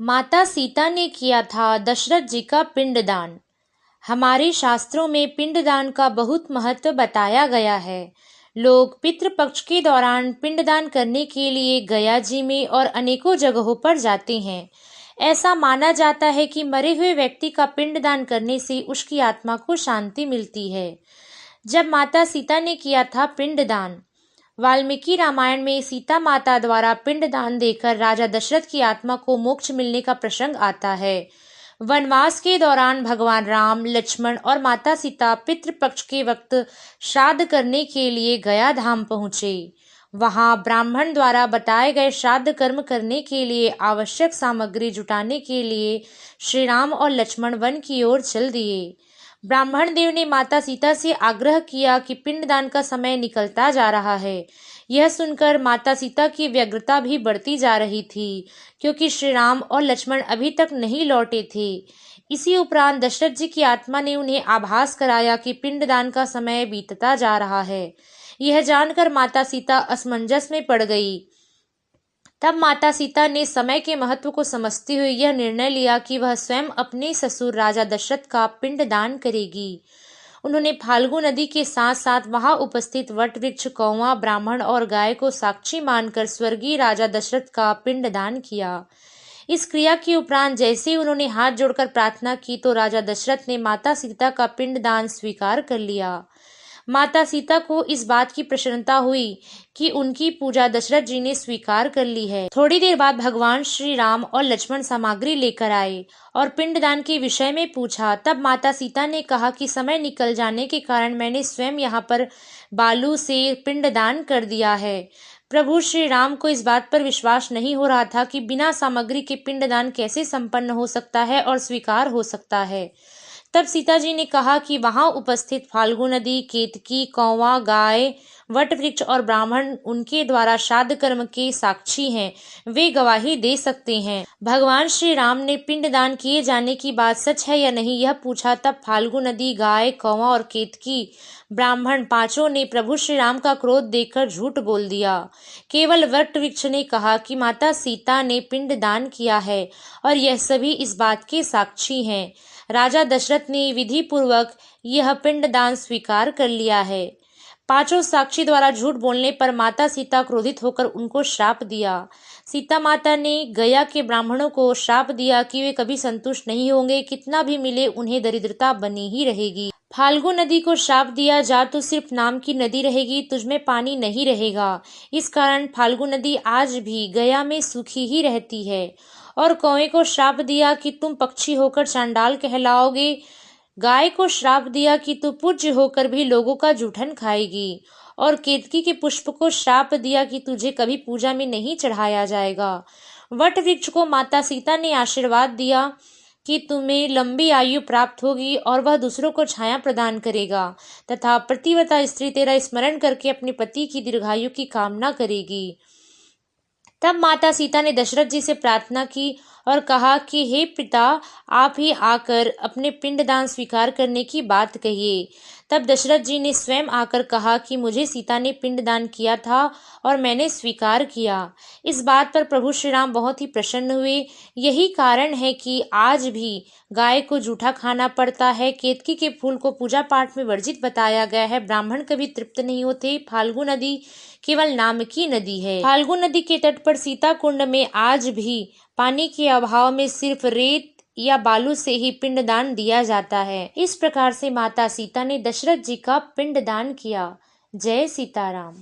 माता सीता ने किया था दशरथ जी का पिंडदान। हमारे शास्त्रों में पिंडदान का बहुत महत्व बताया गया है। लोग पितृपक्ष के दौरान पिंडदान करने के लिए गया जी में और अनेकों जगहों पर जाते हैं। ऐसा माना जाता है कि मरे हुए व्यक्ति का पिंडदान करने से उसकी आत्मा को शांति मिलती है। जब माता सीता ने किया था पिंडदान, वाल्मीकि रामायण में सीता माता द्वारा पिंडदान देकर राजा दशरथ की आत्मा को मोक्ष मिलने का प्रसंग आता है। वनवास के दौरान भगवान राम, लक्ष्मण और माता सीता पितृपक्ष के वक्त श्राद्ध करने के लिए गया धाम पहुँचे। वहां ब्राह्मण द्वारा बताए गए श्राद्ध कर्म करने के लिए आवश्यक सामग्री जुटाने के लिए श्री राम और लक्ष्मण वन की ओर चल दिए। ब्राह्मण देव ने माता सीता से आग्रह किया कि पिंडदान का समय निकलता जा रहा है। यह सुनकर माता सीता की व्यग्रता भी बढ़ती जा रही थी, क्योंकि श्री राम और लक्ष्मण अभी तक नहीं लौटे थे। इसी उपरांत दशरथ जी की आत्मा ने उन्हें आभास कराया कि पिंडदान का समय बीतता जा रहा है। यह जानकर माता सीता असमंजस में पड़ गई। तब माता सीता ने समय के महत्व को समझते हुए यह निर्णय लिया कि वह स्वयं अपने ससुर राजा दशरथ का पिंडदान करेगी। उन्होंने फाल्गु नदी के साथ साथ वहां उपस्थित वट वृक्ष, कौवा, ब्राह्मण और गाय को साक्षी मानकर स्वर्गीय राजा दशरथ का पिंडदान किया। इस क्रिया के उपरांत जैसे ही उन्होंने हाथ जोड़कर प्रार्थना की तो राजा दशरथ ने माता सीता का पिंडदान स्वीकार कर लिया। माता सीता को इस बात की प्रसन्नता हुई कि उनकी पूजा दशरथ जी ने स्वीकार कर ली है। थोड़ी देर बाद भगवान श्री राम और लक्ष्मण सामग्री लेकर आए और पिंडदान के विषय में पूछा। तब माता सीता ने कहा कि समय निकल जाने के कारण मैंने स्वयं यहाँ पर बालू से पिंडदान कर दिया है। प्रभु श्री राम को इस बात पर विश्वास नहीं हो रहा था कि बिना सामग्री के पिंडदान कैसे संपन्न हो सकता है और स्वीकार हो सकता है। तब सीता जी ने कहा कि वहां उपस्थित फाल्गु नदी, केतकी, कौवा, गाय, वट वृक्ष और ब्राह्मण उनके द्वारा श्राद्ध कर्म के साक्षी हैं, वे गवाही दे सकते हैं। भगवान श्री राम ने पिंडदान किए जाने की बात सच है या नहीं यह पूछा। तब फाल्गु नदी, गाय, कौवा और केतकी ब्राह्मण पांचों ने प्रभु श्री राम का क्रोध देखकर झूठ बोल दिया। केवल वट वृक्ष ने कहा कि माता सीता ने पिंडदान किया है और यह सभी इस बात के साक्षी हैं। राजा दशरथ ने विधि पूर्वक यह पिंडदान स्वीकार कर लिया है। पांचों साक्षी द्वारा झूठ बोलने पर माता सीता क्रोधित होकर उनको श्राप दिया। सीता माता ने गया के ब्राह्मणों को श्राप दिया कि वे कभी संतुष्ट नहीं होंगे, कितना भी मिले उन्हें दरिद्रता बनी ही रहेगी। फाल्गु नदी को श्राप दिया, जा तो सिर्फ नाम की नदी रहेगी, तुझमें पानी नहीं रहेगा। इस कारण फाल्गु नदी आज भी गया में सूखी ही रहती है। और कौवे को श्राप दिया कि तुम पक्षी होकर चांडाल कहलाओगे। गाय को श्राप दिया कि तू पूज्य होकर भी लोगों का जूठन खाएगी। और केतकी के पुष्प को श्राप दिया कि तुझे कभी पूजा में नहीं चढ़ाया जाएगा। वट वृक्ष को माता सीता ने आशीर्वाद दिया कि तुम्हें लंबी आयु प्राप्त होगी और वह दूसरों को छाया प्रदान करेगा तथा प्रतिव्रता स्त्री तेरा स्मरण करके अपने पति की दीर्घायु की कामना करेगी। तब माता सीता ने दशरथ जी से प्रार्थना की और कहा कि हे पिता, आप ही आकर अपने पिंडदान स्वीकार करने की बात कहिए। तब दशरथ जी ने स्वयं आकर कहा कि मुझे सीता ने पिंडदान किया था और मैंने स्वीकार किया। इस बात पर प्रभु श्री राम बहुत ही प्रसन्न हुए। यही कारण है कि आज भी गाय को जूठा खाना पड़ता है। केतकी के फूल को पूजा पाठ में वर्जित बताया गया है। ब्राह्मण कभी तृप्त नहीं होते। फाल्गु नदी केवल नाम की नदी है। फाल्गु नदी के तट पर सीता कुंड में आज भी पानी के अभाव में सिर्फ रेत या बालू से ही पिंडदान दिया जाता है। इस प्रकार से माता सीता ने दशरथ जी का पिंडदान किया। जय सीताराम।